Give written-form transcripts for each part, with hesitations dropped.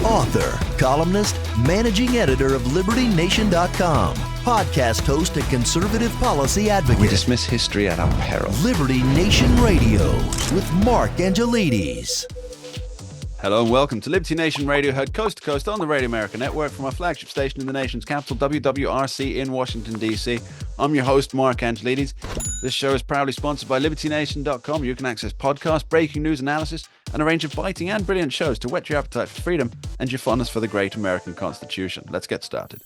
author, columnist, managing editor of LibertyNation.com, podcast host and conservative policy advocate. We dismiss history at our peril. Liberty Nation Radio with Mark Angelides. Hello and welcome to Liberty Nation Radio, heard coast to coast on the Radio America Network from our flagship station in the nation's capital, WWRC in Washington, D.C. I'm your host, Mark Angelides. This show is proudly sponsored by LibertyNation.com. You can access podcasts, breaking news analysis, and a range of biting and brilliant shows to whet your appetite for freedom and your fondness for the great American Constitution. Let's get started.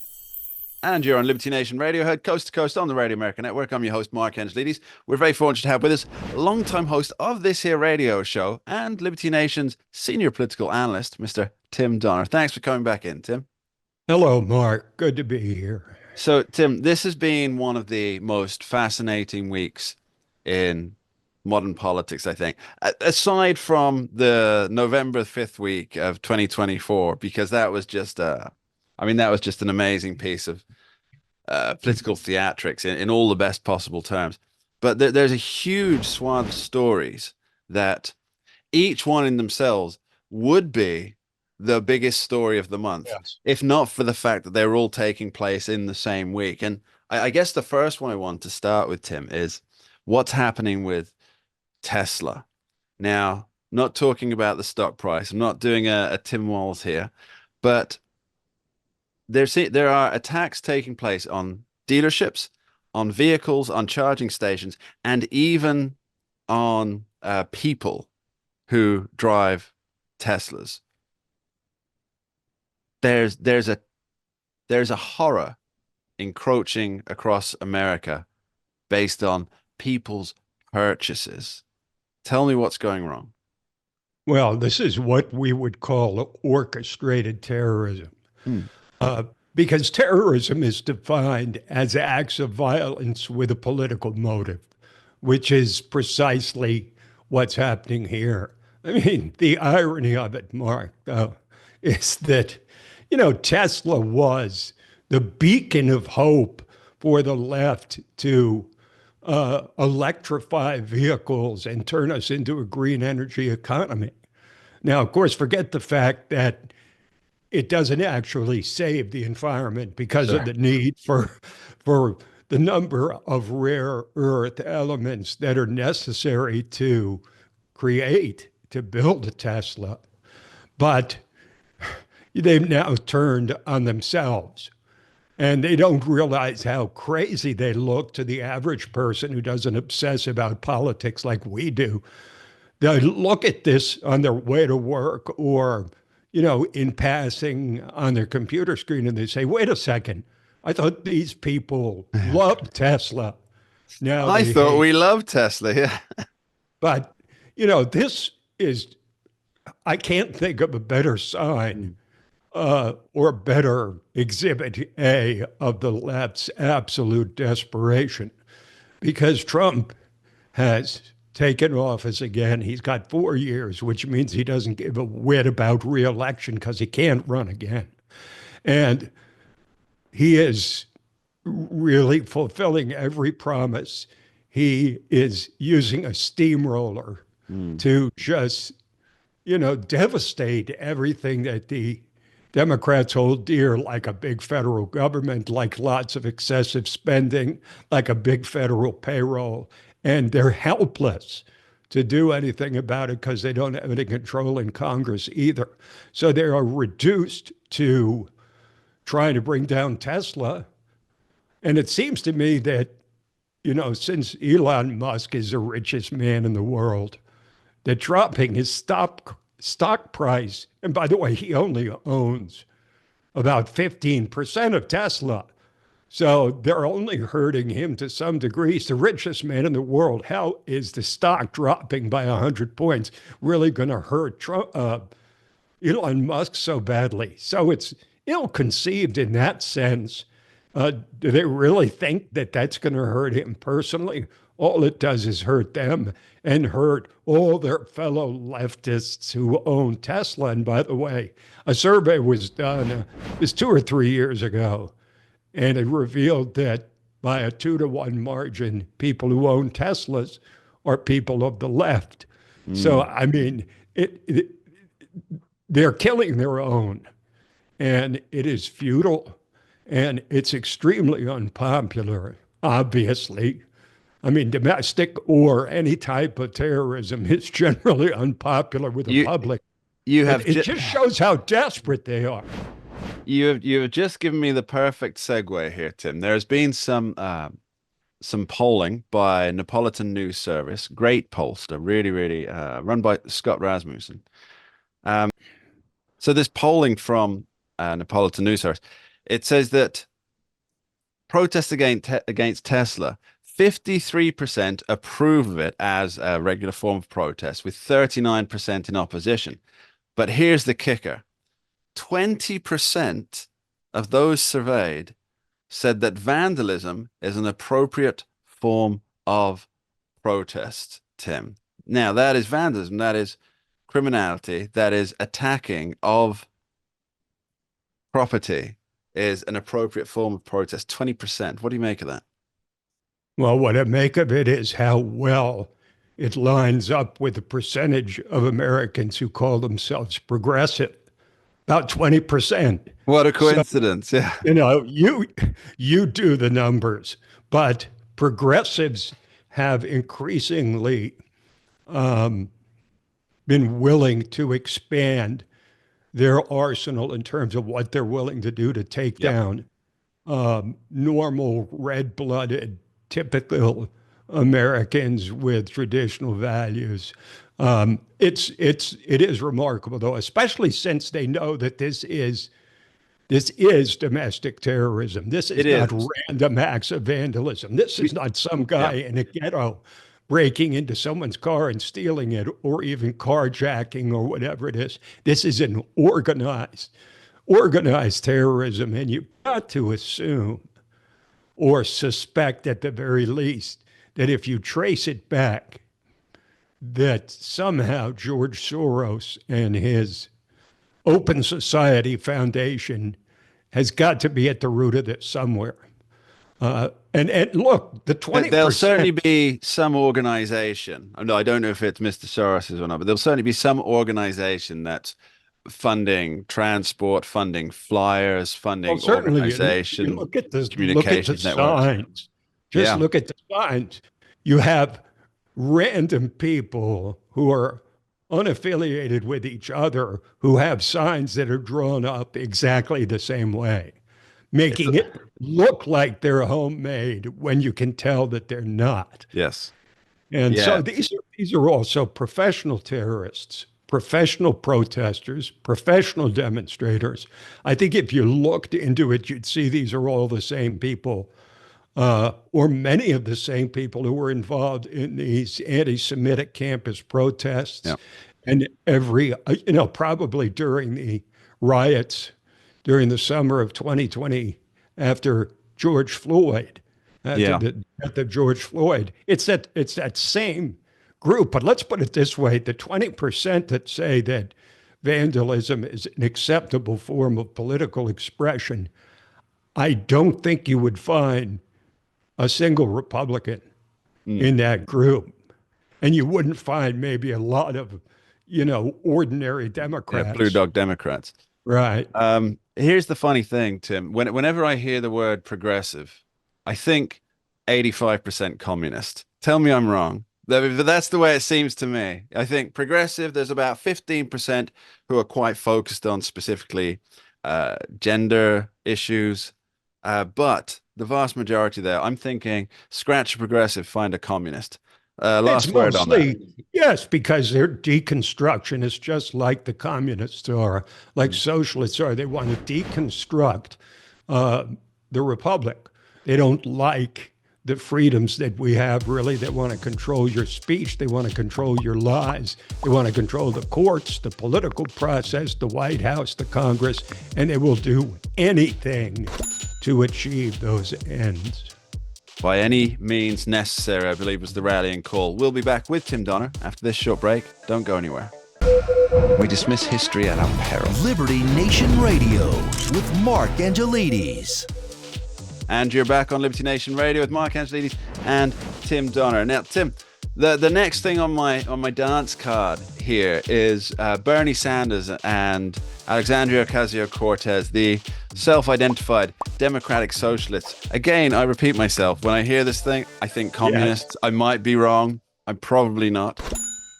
And you're on Liberty Nation Radio, heard coast to coast on the Radio America Network. I'm your host, Mark Angelides. We're very fortunate to have with us a longtime host of this here radio show and Liberty Nation's senior political analyst, Mr. Tim Donner. Thanks for coming back in, Tim. Hello, Mark. Good to be here. So, Tim, this has been one of the most fascinating weeks in modern politics, I think, aside from the November 5th week of 2024, because that was just that was just an amazing piece of political theatrics in all the best possible terms. But there's a huge swath of stories that each one in themselves would be the biggest story of the month, yes, if not for the fact that they're all taking place in the same week. And I guess the first one I want to start with, Tim, is what's happening with Tesla. Now, not talking about the stock price. I'm not doing a Tim Walz here, but there are attacks taking place on dealerships, on vehicles, on charging stations, and even on people who drive Teslas. There's a horror encroaching across America based on people's purchases. Tell me what's going wrong. Well, this is what we would call orchestrated terrorism. Because terrorism is defined as acts of violence with a political motive, which is precisely what's happening here. I mean, the irony of it, Mark, is that, Tesla was the beacon of hope for the left to electrify vehicles and turn us into a green energy economy. Now, of course, forget the fact that it doesn't actually save the environment because of the need for the number of rare earth elements that are necessary to build a Tesla. But they've now turned on themselves, and they don't realize how crazy they look to the average person who doesn't obsess about politics like we do. They look at this on their way to work or in passing on their computer screen, and they say, wait a second, I thought these people loved Tesla. Now I thought we loved Tesla, yeah. But, this is, I can't think of a better sign or better exhibit A of the left's absolute desperation, because Trump has taken office again. He's got 4 years, which means he doesn't give a whit about re-election because he can't run again. And he is really fulfilling every promise. He is using a steamroller to just, devastate everything that the Democrats hold dear, like a big federal government, like lots of excessive spending, like a big federal payroll. And they're helpless to do anything about it because they don't have any control in Congress either. So they are reduced to trying to bring down Tesla. And it seems to me that, since Elon Musk is the richest man in the world, that dropping his stock price, and by the way, he only owns about 15% of Tesla. So they're only hurting him to some degree. He's the richest man in the world. How is the stock dropping by 100 points really going to hurt Elon Musk so badly? So it's ill-conceived in that sense. Do they really think that that's going to hurt him personally? All it does is hurt them and hurt all their fellow leftists who own Tesla. And by the way, a survey was done, it was 2 or 3 years ago, and it revealed that by a 2-to-1 margin, people who own Teslas are people of the left. So, I mean, they're killing their own, and it is futile, and it's extremely unpopular, obviously. I mean, domestic or any type of terrorism is generally unpopular with the public. It just shows how desperate they are. You have just given me the perfect segue here, Tim. There's been some polling by Neapolitan News Service, great pollster, really, run by Scott Rasmussen. So this polling from Neapolitan News Service, it says that protests against Tesla, 53% approve of it as a regular form of protest, with 39% in opposition. But here's the kicker. 20% of those surveyed said that vandalism is an appropriate form of protest, Tim. Now, that is vandalism. That is criminality. That is attacking of property is an appropriate form of protest. 20%. What do you make of that? Well, what I make of it is how well it lines up with the percentage of Americans who call themselves progressive. About 20%. What a coincidence. So, yeah. You know, you do the numbers, but progressives have increasingly been willing to expand their arsenal in terms of what they're willing to do to take down normal, red-blooded, typical Americans with traditional values. It is remarkable, though, especially since they know that this is domestic terrorism. This is not random acts of vandalism. This is not some guy in a ghetto breaking into someone's car and stealing it, or even carjacking or whatever it is. This is an organized terrorism, and you've got to assume or suspect at the very least that if you trace it back, that somehow George Soros and his Open Society Foundation has got to be at the root of this somewhere. And look, the 20%. There'll certainly be some organization. No, I don't know if it's Mr. Soros's or not, but there'll certainly be some organization that's funding transport, funding flyers, funding organization. You look at the communications networks. Signs. Just look at the signs. You have random people who are unaffiliated with each other who have signs that are drawn up exactly the same way, making it look like they're homemade when you can tell that they're not. Yes. And so these are also professional terrorists, professional protesters, professional demonstrators. I think if you looked into it, you'd see these are all the same people, or many of the same people who were involved in these anti-Semitic campus protests. Yeah. And probably during the riots during the summer of 2020 after George Floyd, the death of George Floyd. It's that same group. But let's put it this way. The 20% that say that vandalism is an acceptable form of political expression, I don't think you would find a single Republican in that group. And you wouldn't find maybe a lot of, ordinary Democrats. Yeah, blue dog Democrats. Right. Here's the funny thing, Tim. Whenever I hear the word progressive, I think 85% communist. Tell me I'm wrong. But that's the way it seems to me. I think progressive, there's about 15% who are quite focused on specifically gender issues. But the vast majority there, I'm thinking, scratch a progressive, find a communist. Last word on that. Yes, because their deconstruction is just like the communists are, like socialists are. They want to deconstruct the republic. They don't like the freedoms that we have, really. They want to control your speech. They want to control your lives. They want to control the courts, the political process, the White House, the Congress, and they will do anything to achieve those ends. By any means necessary, I believe, was the rallying call. We'll be back with Tim Donner after this short break. Don't go anywhere. We dismiss history at our peril. Liberty Nation Radio with Mark Angelides. And you're back on Liberty Nation Radio with Mark Angelides and Tim Donner. Now, Tim, the next thing on my dance card here is Bernie Sanders and Alexandria Ocasio-Cortez, the self-identified democratic socialists. Again, I repeat myself. When I hear this thing, I think communists. I might be wrong. I'm probably not.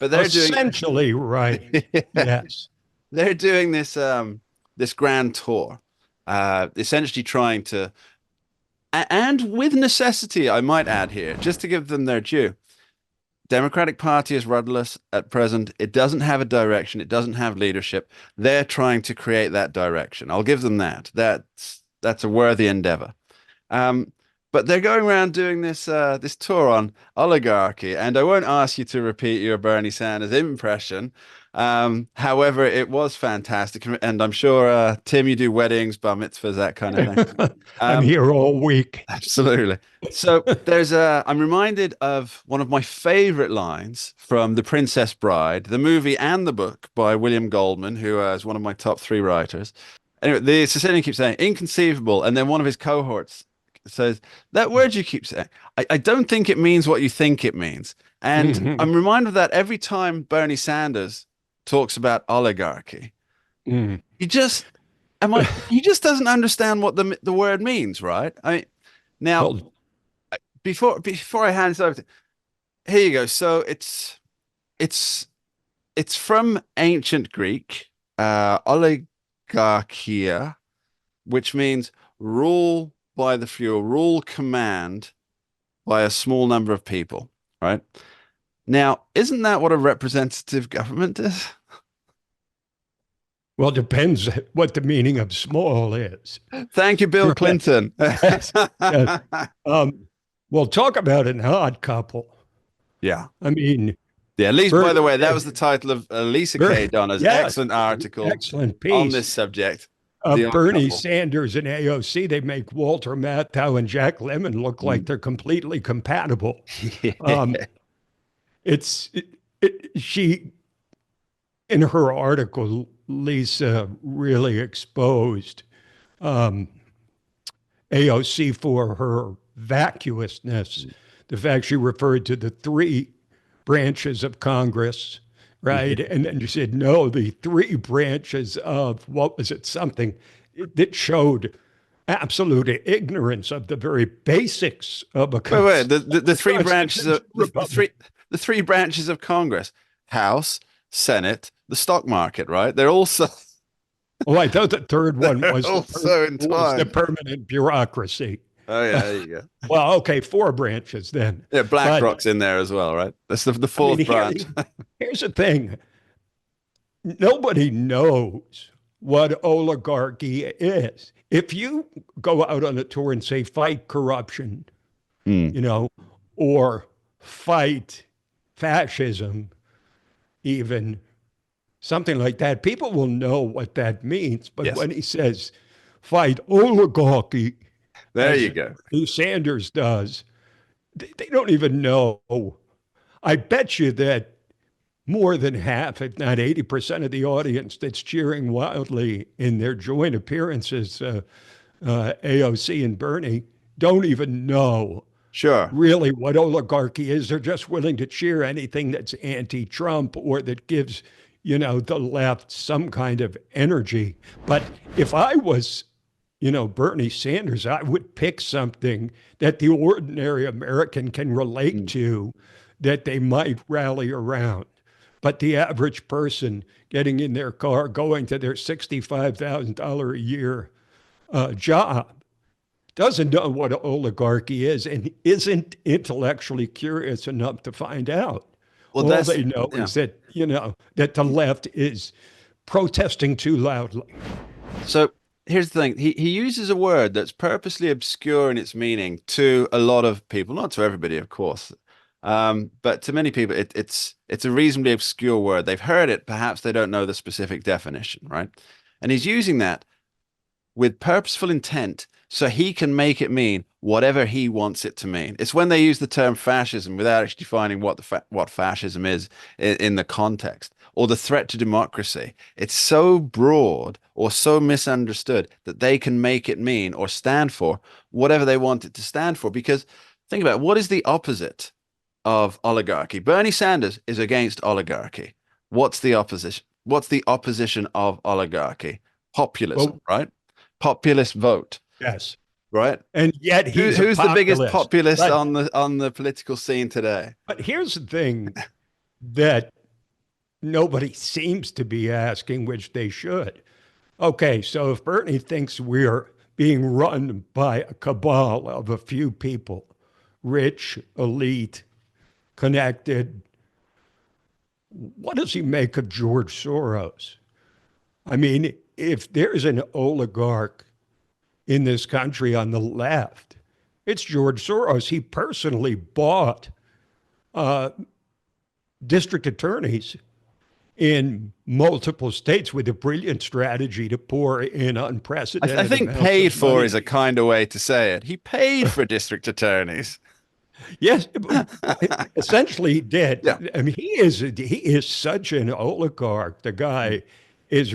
But they're essentially right. Yes. They're doing this this grand tour, essentially trying to, and with necessity, I might add here, just to give them their due. Democratic Party is rudderless at present. It doesn't have a direction. It doesn't have leadership. They're trying to create that direction. I'll give them that. That's a worthy endeavor. But they're going around doing this this tour on oligarchy, and I won't ask you to repeat your Bernie Sanders impression. However, it was fantastic, and I'm sure Tim, you do weddings, bar mitzvahs, that kind of thing. I'm here all week. Absolutely. So I'm reminded of one of my favorite lines from The Princess Bride, the movie and the book by William Goldman, who is one of my top 3 writers. Anyway, the Sicilian keeps saying inconceivable, and then one of his cohorts says, that word you keep saying, I don't think it means what you think it means. And I'm reminded of that every time Bernie Sanders talks about oligarchy. He just doesn't understand what the word means, right? I mean, now before I hand this over to, here you go. So it's from ancient Greek, oligarchia, which means rule by the few, rule, command by a small number of people, right? Now, isn't that what a representative government is? Well, it depends what the meaning of small is. Thank you, Bill Clinton. Yes. Well, talk about an odd couple. Yeah. I mean, yeah, at least, by the way, that was the title of Lisa K. Donna's excellent article excellent piece on this subject. Bernie Sanders and AOC, they make Walter Matthau and Jack Lemmon look like they're completely compatible. She, in her article, Lisa really exposed AOC for her vacuousness. The fact she referred to the 3 branches of Congress, right? And then you said, no, the 3 branches of, what was it, something that showed absolute ignorance of the very basics of a wait, the 3 branches of the 3 branches of Congress: House, Senate, the stock market, right? They're also oh, I thought the third one was the permanent bureaucracy. Oh yeah, there you go. Well, okay, 4 branches then. Yeah, BlackRock's in there as well, right? That's the 4th branch. Here's the thing. Nobody knows what oligarchy is. If you go out on a tour and say, fight corruption, or fight fascism, even something like that, people will know what that means. But when he says, fight oligarchy, there you go. Sanders does. They don't even know. I bet you that more than half, if not 80% of the audience that's cheering wildly in their joint appearances, AOC and Bernie, don't even know really what oligarchy is. They're just willing to cheer anything that's anti-Trump or that gives, the left some kind of energy. But if I was Bernie Sanders, I would pick something that the ordinary American can relate to, that they might rally around. But the average person getting in their car, going to their $65,000 a year job, doesn't know what oligarchy is and isn't intellectually curious enough to find out. Well, all they know is that, that the left is protesting too loudly. So here's the thing. He uses a word that's purposely obscure in its meaning to a lot of people, not to everybody, of course. But to many people, it's a reasonably obscure word. They've heard it. Perhaps they don't know the specific definition, right? And he's using that with purposeful intent so he can make it mean whatever he wants it to mean. It's when they use the term fascism without actually defining what fascism is in the context, or the threat to democracy. It's so broad or so misunderstood that they can make it mean or stand for whatever they want it to stand for. Because think about it, what is the opposite of oligarchy? Bernie Sanders is against oligarchy. What's the opposition? What's the opposition of oligarchy? Populism, Well, right? Populist vote, yes. right? And yet he's a Who's the biggest populist. populist on the political scene today? But here's the thing that nobody seems to be asking, which they should. Okay, so if Bernie thinks we're being run by a cabal of a few people, rich, elite, connected, what does he make of George Soros? I mean, if there's an oligarch in this country on the left, it's George Soros. He personally bought district attorneys in multiple states with a brilliant strategy to pour in unprecedented I think amounts paid of for money. is a kinder way to say it. He paid for district attorneys. Yes, essentially he did. Yeah. I mean, he is such an oligarch. The guy is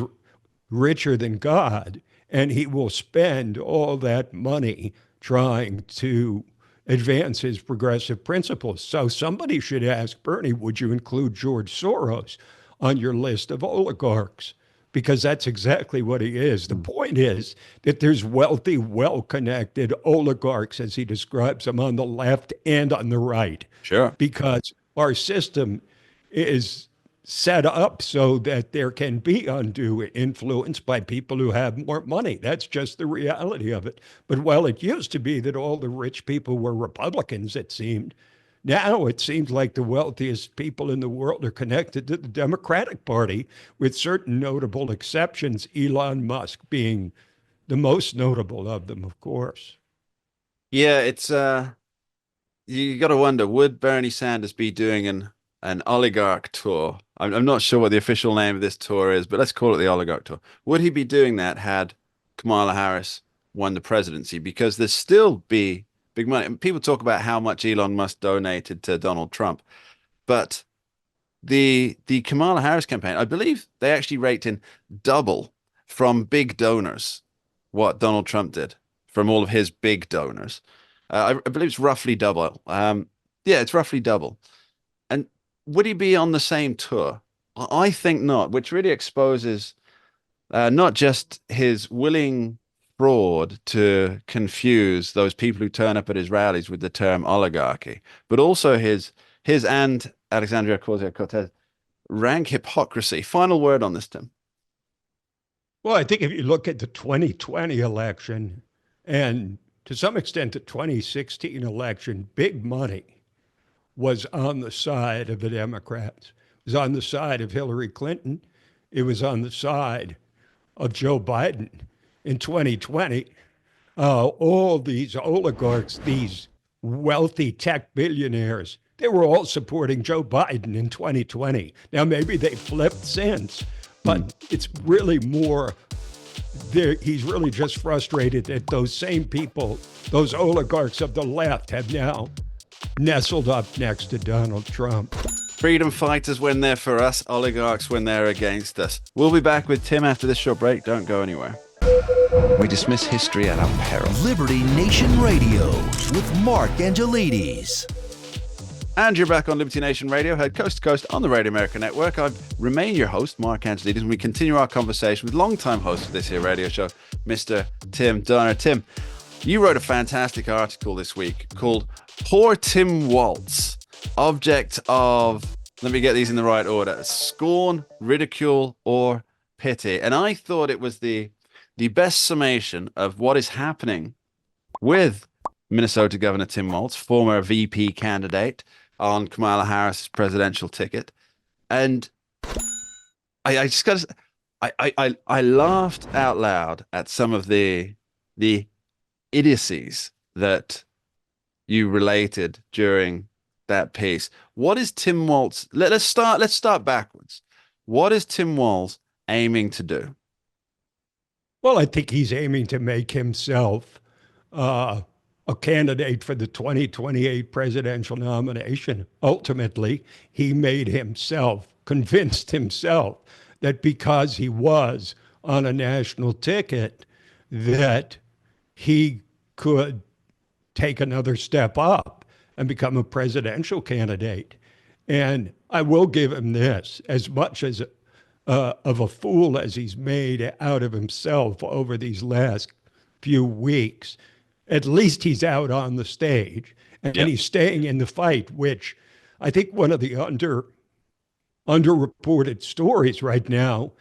richer than God, and he will spend all that money trying to advance his progressive principles. So somebody should ask Bernie, would you include George Soros on your list of oligarchs? Because that's exactly what he is. The point is that there's wealthy, well-connected oligarchs, as he describes them, on the left and on the right. Sure. Because our system is set up so that there can be undue influence by people who have more money. That's just the reality of it. But while it used to be that all the rich people were Republicans, it seemed, now it seems like the wealthiest people in the world are connected to the Democratic Party, with certain notable exceptions, Elon Musk being the most notable of them, of course. Yeah, it's you got to wonder, would Bernie Sanders be doing an oligarch tour? I'm not sure what the official name of this tour is, but let's call it the oligarch tour. Would he be doing that had Kamala Harris won the presidency? Because there's still be big money. And people talk about how much Elon Musk donated to Donald Trump, but the Kamala Harris campaign, I believe they actually raked in double from big donors what Donald Trump did from all of his big donors. I believe it's roughly double. Yeah, it's roughly double. And would he be on the same tour? I think not, which really exposes not just his willing fraud to confuse those people who turn up at his rallies with the term oligarchy, but also his and Alexandria Ocasio-Cortez rank hypocrisy. Final word on this, Tim. Well, I think if you look at the 2020 election and to some extent the 2016 election, big money was on the side of the Democrats. It was on the side of Hillary Clinton. It was on the side of Joe Biden. In 2020, all these oligarchs, these wealthy tech billionaires, they were all supporting Joe Biden in 2020. Now, maybe they flipped since, but it's really more, he's really just frustrated that those same people, those oligarchs of the left, have now nestled up next to Donald Trump. Freedom fighters when they're for us, oligarchs when they're against us. We'll be back with Tim after this short break. Don't go anywhere. We dismiss history at our peril. Liberty Nation Radio with Mark Angelides. And you're back on Liberty Nation Radio, heard coast to coast on the Radio America Network. I remain your host, Mark Angelides, and we continue our conversation with longtime host of this here radio show, Mr. Tim Donner. Tim, you wrote a fantastic article this week called Poor Tim Walz, object of, let me get these in the right order, scorn, ridicule, or pity. And I thought it was the best summation of what is happening with Minnesota Governor Tim Walz, former VP candidate on Kamala Harris's presidential ticket. And I just got to, I laughed out loud at some of the idiocies that you related during that piece. What is Tim Walz? Let's start backwards. What is Tim Walz aiming to do? Well, I think he's aiming to make himself a candidate for the 2028 presidential nomination. Ultimately, he convinced himself that because he was on a national ticket, that he could take another step up and become a presidential candidate. And I will give him this: as much as of a fool as he's made out of himself over these last few weeks, at least he's out on the stage and Yep. he's staying in the fight, which I think one of the underreported stories right now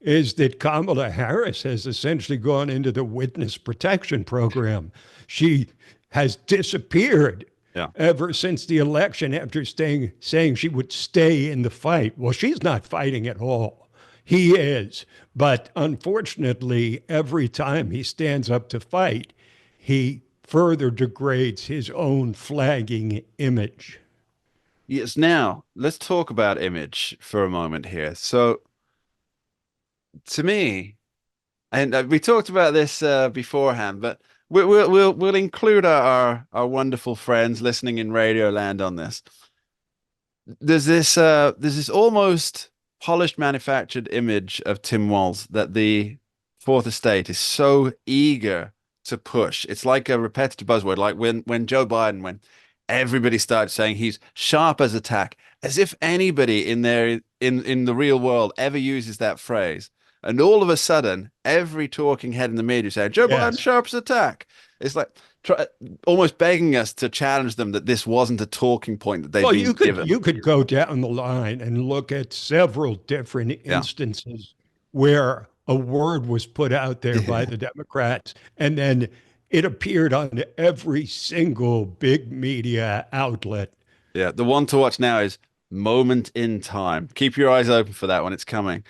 is that Kamala Harris has essentially gone into the witness protection program. She has disappeared Yeah. ever since the election after saying she would stay in the fight. Well, she's not fighting at all. He is. But unfortunately, every time he stands up to fight, he further degrades his own flagging image. Yes. Now, let's talk about image for a moment here. So, to me, and we talked about this beforehand, but we'll include our wonderful friends listening in Radio Land on this. There's this almost polished, manufactured image of Tim Walz that the Fourth Estate is so eager to push. It's like a repetitive buzzword, like when Joe Biden, when everybody started saying he's sharp as a tack, as if anybody in the real world ever uses that phrase. And all of a sudden, every talking head in the media saying Joe Biden sharp as a tack. It's like almost begging us to challenge them that this wasn't a talking point that they've been given. You could go down the line and look at several different instances where a word was put out there by the Democrats, and then it appeared on every single big media outlet. Yeah, the one to watch now is Moment in Time. Keep your eyes open for that when it's coming.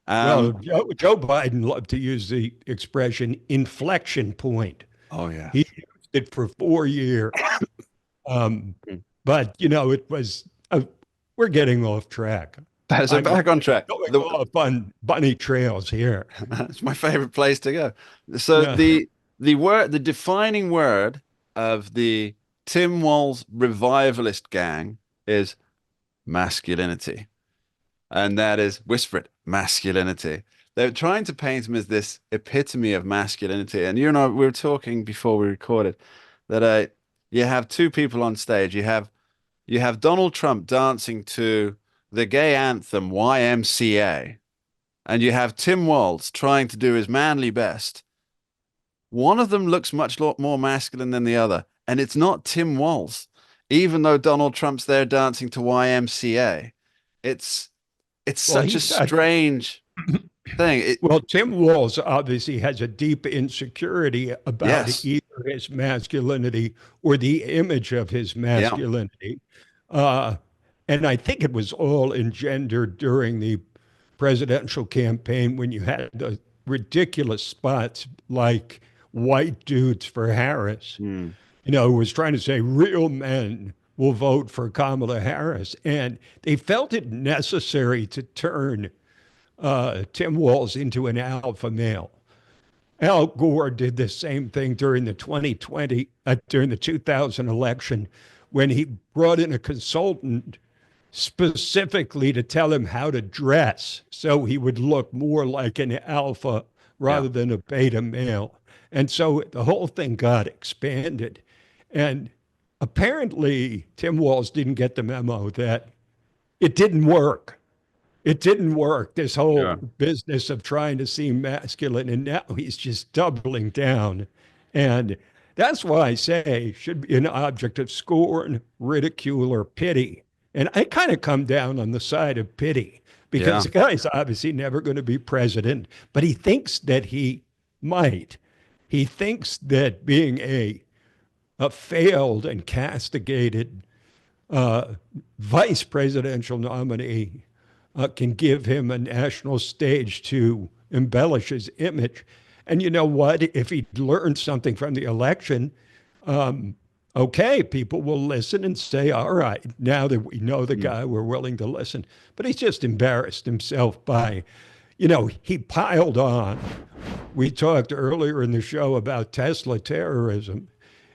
Well, Joe Biden loved to use the expression inflection point. Oh, yeah. He used it for 4 years. But, it was, we're getting off track. So back on track. Going off on bunny trails here. It's my favorite place to go. So the defining word of the Tim Walz revivalist gang is masculinity. And that is, whisper it, masculinity. They're trying to paint him as this epitome of masculinity. And we were talking before we recorded that you have two people on stage. You have Donald Trump dancing to the gay anthem YMCA, and you have Tim Walz trying to do his manly best. One of them looks much more masculine than the other, and it's not Tim Walz, even though Donald Trump's there dancing to YMCA. It's such a strange thing. Tim Walz obviously has a deep insecurity about either his masculinity or the image of his masculinity. And I think it was all engendered during the presidential campaign when you had the ridiculous spots like White Dudes for Harris, who was trying to say real men will vote for Kamala Harris. And they felt it necessary to turn Tim Walz into an alpha male. Al Gore did the same thing during the 2000 election when he brought in a consultant specifically to tell him how to dress so he would look more like an alpha rather than a beta male. And so the whole thing got expanded. And apparently Tim Walz didn't get the memo that it didn't work. It didn't work, this whole business of trying to seem masculine. And now he's just doubling down. And that's why I say should be an object of scorn, ridicule, or pity. And I kind of come down on the side of pity because the guy's obviously never going to be president, but he thinks that he might. He thinks that being a failed and castigated vice presidential nominee can give him a national stage to embellish his image. And you know what? If he learned something from the election, okay, people will listen and say, all right, now that we know the guy, we're willing to listen. But he's just embarrassed himself by, he piled on. We talked earlier in the show about Tesla terrorism.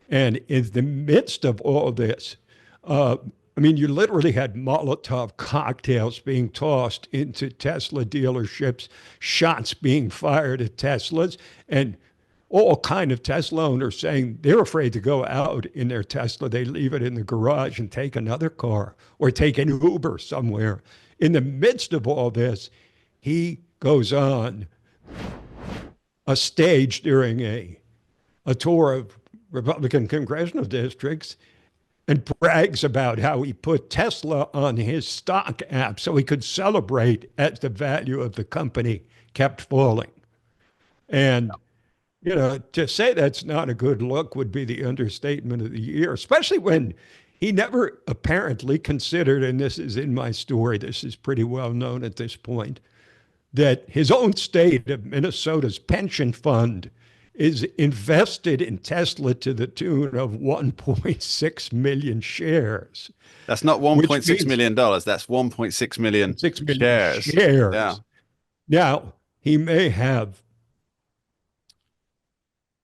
And in the midst of all this, you literally had Molotov cocktails being tossed into Tesla dealerships, shots being fired at Teslas. And all kind of Tesla owners saying they're afraid to go out in their Tesla. They leave it in the garage and take another car or take an Uber somewhere. In the midst of all this, he goes on a stage during a tour of Republican congressional districts and brags about how he put Tesla on his stock app so he could celebrate as the value of the company kept falling. And, you know, to say that's not a good look would be the understatement of the year, especially when he never apparently considered, and this is in my story, this is pretty well known at this point, that his own state of Minnesota's pension fund is invested in Tesla to the tune of 1.6 million shares. That's not $1.6 million. That's 1.6 million shares. Yeah. Now, he may have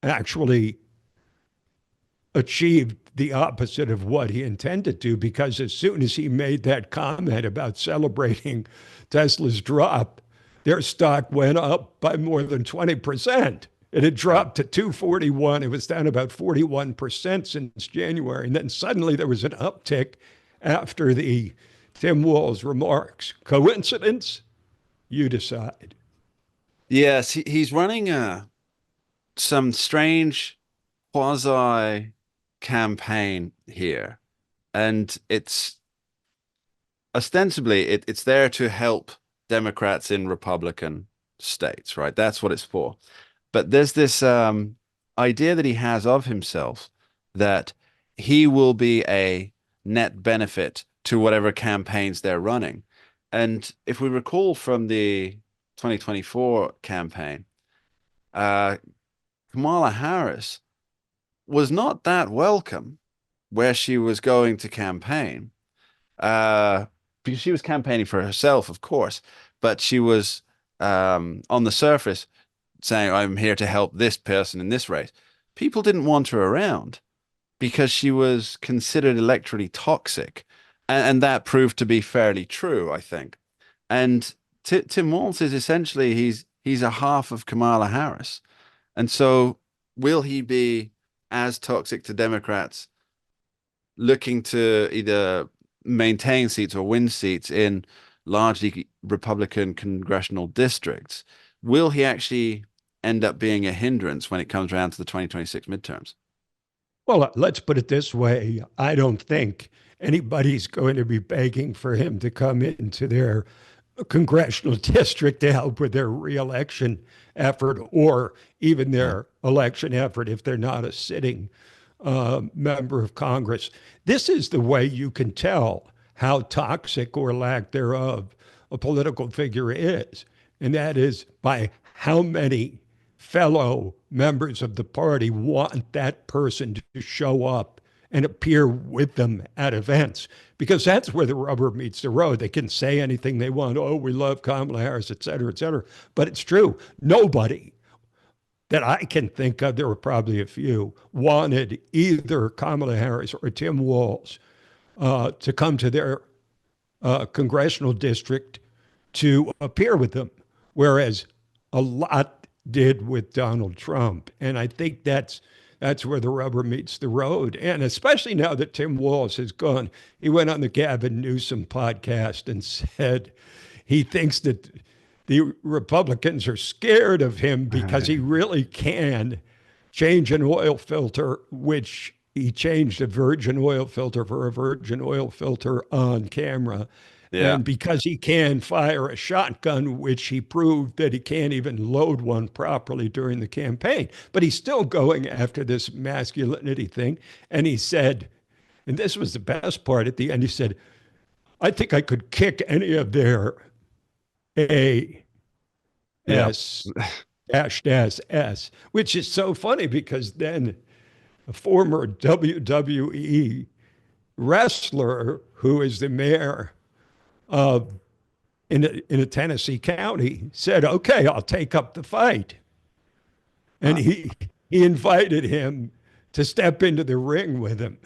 actually achieved the opposite of what he intended to, because as soon as he made that comment about celebrating Tesla's drop, their stock went up by more than 20%. It had dropped to 241. It was down about 41% since January. And then suddenly there was an uptick after the Tim Walz remarks. Coincidence? You decide. Yes, he's running some strange quasi campaign here. And it's ostensibly, it's there to help Democrats in Republican states, right? That's what it's for. But there's this idea that he has of himself that he will be a net benefit to whatever campaigns they're running. And if we recall from the 2024 campaign, Kamala Harris was not that welcome where she was going to campaign, because she was campaigning for herself, of course, but she was on the surface saying, I'm here to help this person in this race. People didn't want her around because she was considered electorally toxic. And that proved to be fairly true, I think. And Tim Walz is essentially, he's a half of Kamala Harris. And so will he be as toxic to Democrats looking to either maintain seats or win seats in largely Republican congressional districts? Will he actually end up being a hindrance when it comes around to the 2026 midterms? Well, let's put it this way. I don't think anybody's going to be begging for him to come into their congressional district to help with their reelection effort or even their election effort if they're not a sitting member of Congress. This is the way you can tell how toxic or lack thereof a political figure is, and that is by how many fellow members of the party want that person to show up and appear with them at events, because that's where the rubber meets the road. They can say anything they want. Oh, we love Kamala Harris, et cetera, et cetera. But it's true. Nobody that I can think of, there were probably a few, wanted either Kamala Harris or Tim Walz to come to their congressional district to appear with them, whereas a lot did with Donald Trump. And I think that's where the rubber meets the road. And especially now that Tim Walz has gone, he went on the Gavin Newsom podcast and said he thinks that the Republicans are scared of him because he really can change an oil filter, which he changed a virgin oil filter for a virgin oil filter on camera. Yeah. And because he can fire a shotgun, which he proved that he can't even load one properly during the campaign. But he's still going after this masculinity thing. And he said, and this was the best part at the end, he said, I think I could kick any of their S-S, which is so funny because then a former WWE wrestler who is the mayor in a Tennessee county said, okay, I'll take up the fight. And he invited him to step into the ring with him.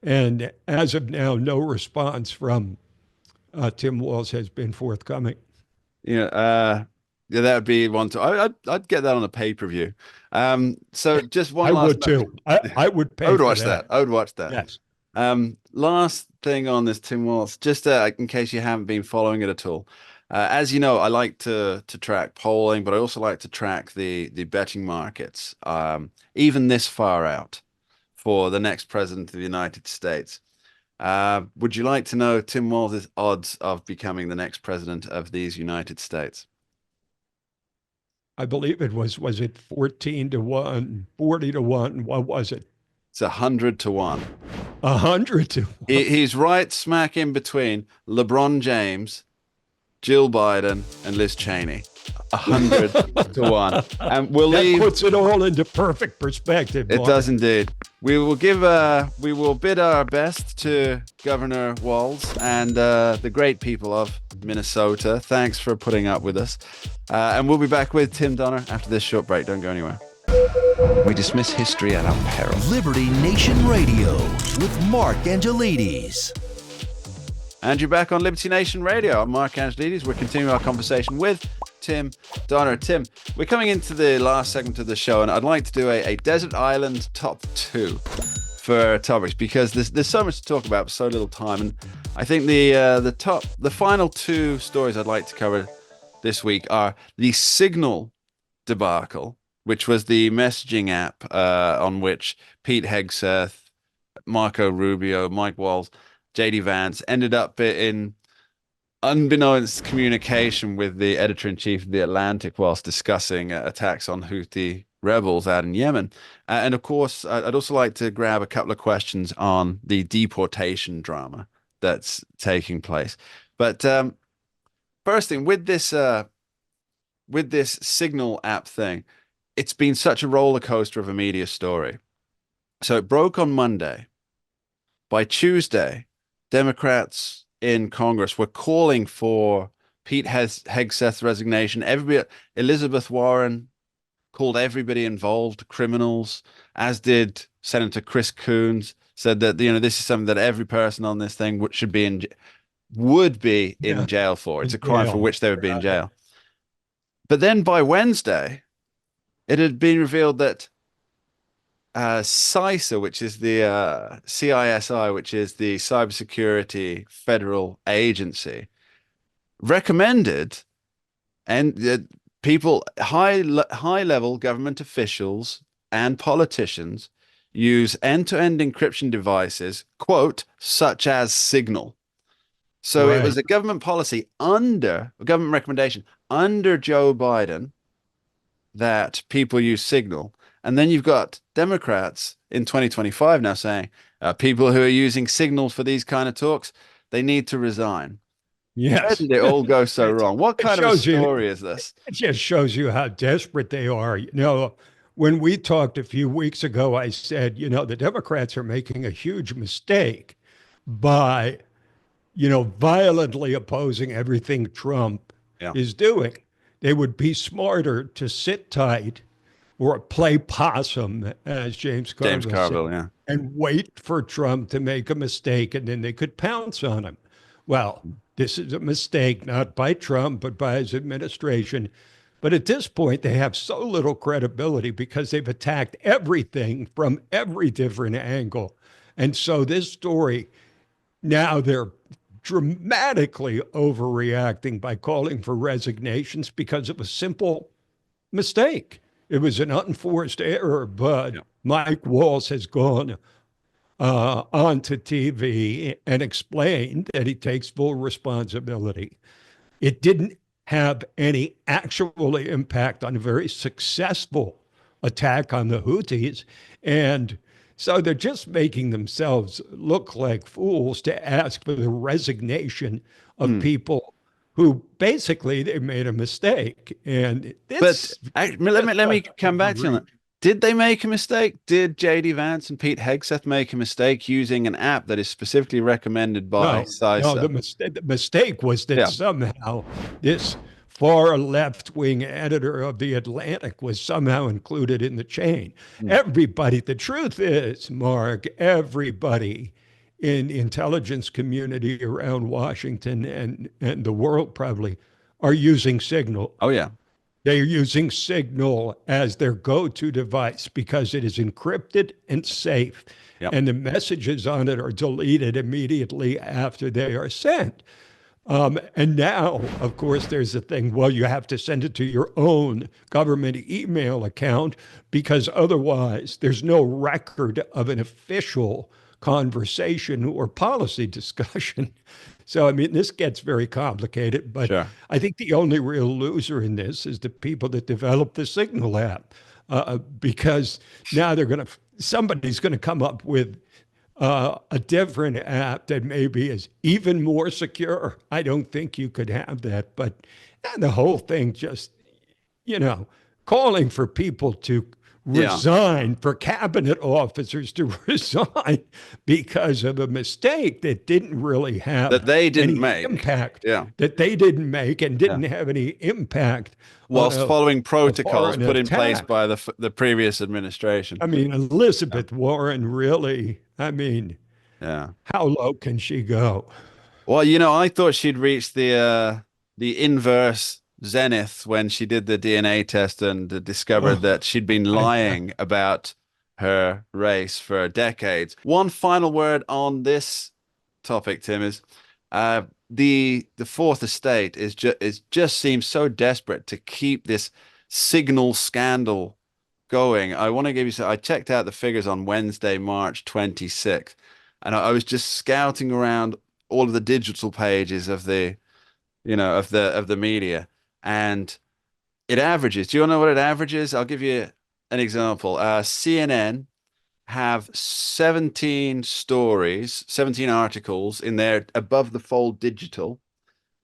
And as of now, no response from Tim Walz has been forthcoming. Yeah, Yeah, that would be one to. I'd get that on a pay-per-view. So just one I last. would too. I would I pay would for watch that. that. I would watch that. Yes. Last thing on this, Tim Walz, just in case you haven't been following it at all. As you know, I like to track polling, but I also like to track the betting markets, even this far out for the next president of the United States. Would you like to know Tim Walz's odds of becoming the next president of these United States? I believe was it 14 to 1, 40 to 1? What was it? It's 100 to 1. 100 to 1. He's right smack in between LeBron James, Jill Biden, and Liz Cheney. 100 to 1. And we'll That puts it all into perfect perspective. It Mark. does indeed. We will bid our best to Governor Walz and the great people of Minnesota. Thanks for putting up with us. And we'll be back with Tim Donner after this short break. Don't go anywhere. We dismiss history at our peril. Liberty Nation Radio with Mark Angelides. And you're back on Liberty Nation Radio. I'm Mark Angelides. We're continuing our conversation with Tim Donner. Tim, we're coming into the last segment of the show, and I'd like to do a desert island top 2 for topics because there's so much to talk about, so little time. And I think the final 2 stories I'd like to cover this week are the Signal debacle, which was the messaging app on which Pete Hegseth, Marco Rubio, Mike Walz, JD Vance ended up in unbeknownst communication with the editor-in-chief of The Atlantic whilst discussing attacks on Houthi rebels out in Yemen. And of course, I'd also like to grab a couple of questions on the deportation drama that's taking place. But first thing, with this Signal app thing, it's been such a roller coaster of a media story. So it broke on Monday. By Tuesday, Democrats in Congress were calling for Pete Hegseth's resignation. Elizabeth Warren called everybody involved criminals, as did Senator Chris Coons, said that this is something that every person on this thing would be in jail for. It's a crime for which they would be in jail. But then by Wednesday, it had been revealed that CISA, which is the CISI, which is the Cybersecurity Federal Agency, recommended and people, high-level government officials and politicians use end-to-end encryption devices, quote, such as Signal. So It was a government policy a government recommendation under Joe Biden that people use Signal. And then you've got Democrats in 2025 now saying people who are using Signal for these kind of talks, they need to resign. Yes. Where did it all go so wrong? What kind of a story is this? It just shows you how desperate they are. When we talked a few weeks ago, I said, the Democrats are making a huge mistake by, violently opposing everything Trump is doing. They would be smarter to sit tight or play possum, as James Carville said, and wait for Trump to make a mistake, and then they could pounce on him. Well, this is a mistake, not by Trump, but by his administration. But at this point, they have so little credibility because they've attacked everything from every different angle. And so this story, now they're dramatically overreacting by calling for resignations because of a simple mistake. It was an unforced error, but Mike Walz has gone onto TV and explained that he takes full responsibility. It didn't have any actual impact on a very successful attack on the Houthis. And so they're just making themselves look like fools to ask for the resignation of people who basically they made a mistake. And let me come back to that. Did they make a mistake? Did JD Vance and Pete Hegseth make a mistake using an app that is specifically recommended by CISA? No, the mistake was that somehow this far left-wing editor of The Atlantic was somehow included in the chain. Everybody, the truth is, Mark, everybody in the intelligence community around Washington and the world probably are using Signal. Oh, yeah. They're using Signal as their go-to device because it is encrypted and safe, Yep. and the messages on it are deleted immediately after they are sent. And now, of course, there's a thing, well, you have to send it to your own government email account because otherwise there's no record of an official conversation or policy discussion. So, I mean, this gets very complicated, but Sure. I think the only real loser in this is the people that developed the Signal app, because now somebody's going to come up with a different app that maybe is even more secure. I don't think you could have that, but the whole thing just, calling for people to resign, for cabinet officers to resign because of a mistake that didn't really have That they didn't any make. impact, Yeah. that they didn't make and didn't have any impact. Whilst on following protocols foreign put in place attack. by the previous administration. I mean, Elizabeth Warren really, Yeah. how low can she go? Well, I thought she'd reached the inverse zenith when she did the DNA test and discovered that she'd been lying about her race for decades. One final word on this topic, Tim, is the Fourth Estate just seems so desperate to keep this Signal scandal going. I want to give you I checked out the figures on Wednesday, March 26th, and I was just scouting around all of the digital pages of the media, and it averages. Do you know what it averages? I'll give you an example. CNN have 17 stories, 17 articles in their above the fold digital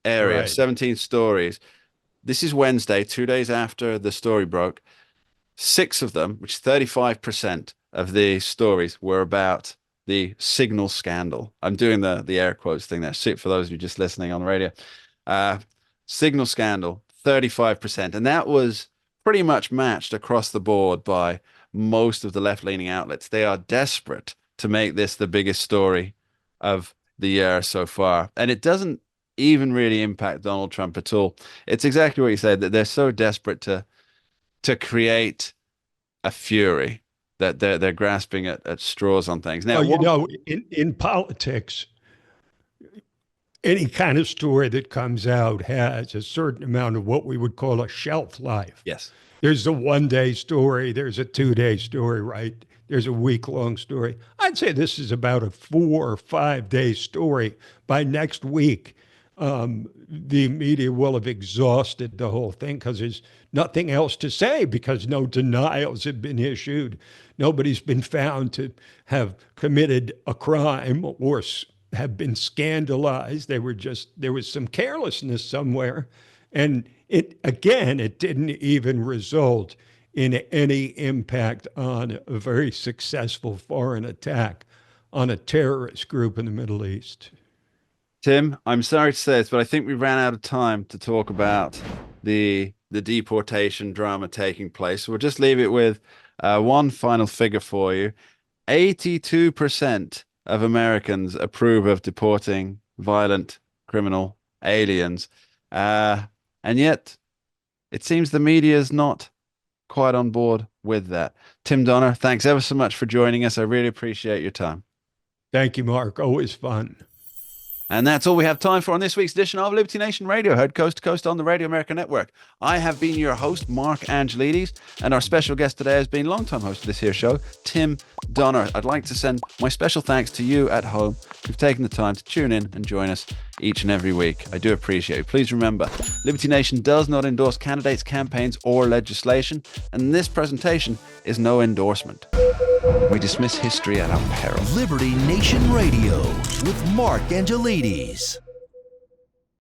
area, Right. 17 stories. This is Wednesday, 2 days after the story broke. 6 of them, which 35% of the stories, were about the Signal scandal. I'm doing the air quotes thing there. For those of you just listening on the radio. Signal scandal, 35%. And that was pretty much matched across the board by most of the left-leaning outlets. They are desperate to make this the biggest story of the year so far. And it doesn't even really impact Donald Trump at all. It's exactly what you said, that they're so desperate to create a fury that they're grasping at straws on things. Now, in politics, any kind of story that comes out has a certain amount of what we would call a shelf life. yes. There's a 1-day story, there's a 2-day story, right? There's a week-long story. I'd say this is about a 4 or 5-day story. By next week, the media will have exhausted the whole thing because there's nothing else to say, because no denials have been issued. Nobody's been found to have committed a crime or have been scandalized. There was some carelessness somewhere. And it didn't even result in any impact on a very successful foreign attack on a terrorist group in the Middle East. Tim, I'm sorry to say this, but I think we ran out of time to talk about the deportation drama taking place. So we'll just leave it with one final figure for you. 82% of Americans approve of deporting violent criminal aliens. And yet, it seems the media is not quite on board with that. Tim Donner, thanks ever so much for joining us. I really appreciate your time. Thank you, Mark. Always fun. And that's all we have time for on this week's edition of Liberty Nation Radio, heard coast to coast on the Radio America Network. I have been your host, Mark Angelides, and our special guest today has been longtime host of this here show, Tim Donner. I'd like to send my special thanks to you at home who've taken the time to tune in and join us each and every week. I do appreciate it. Please remember, Liberty Nation does not endorse candidates, campaigns, or legislation, and this presentation is no endorsement. We dismiss history at our peril. Liberty Nation Radio with Mark Angelides.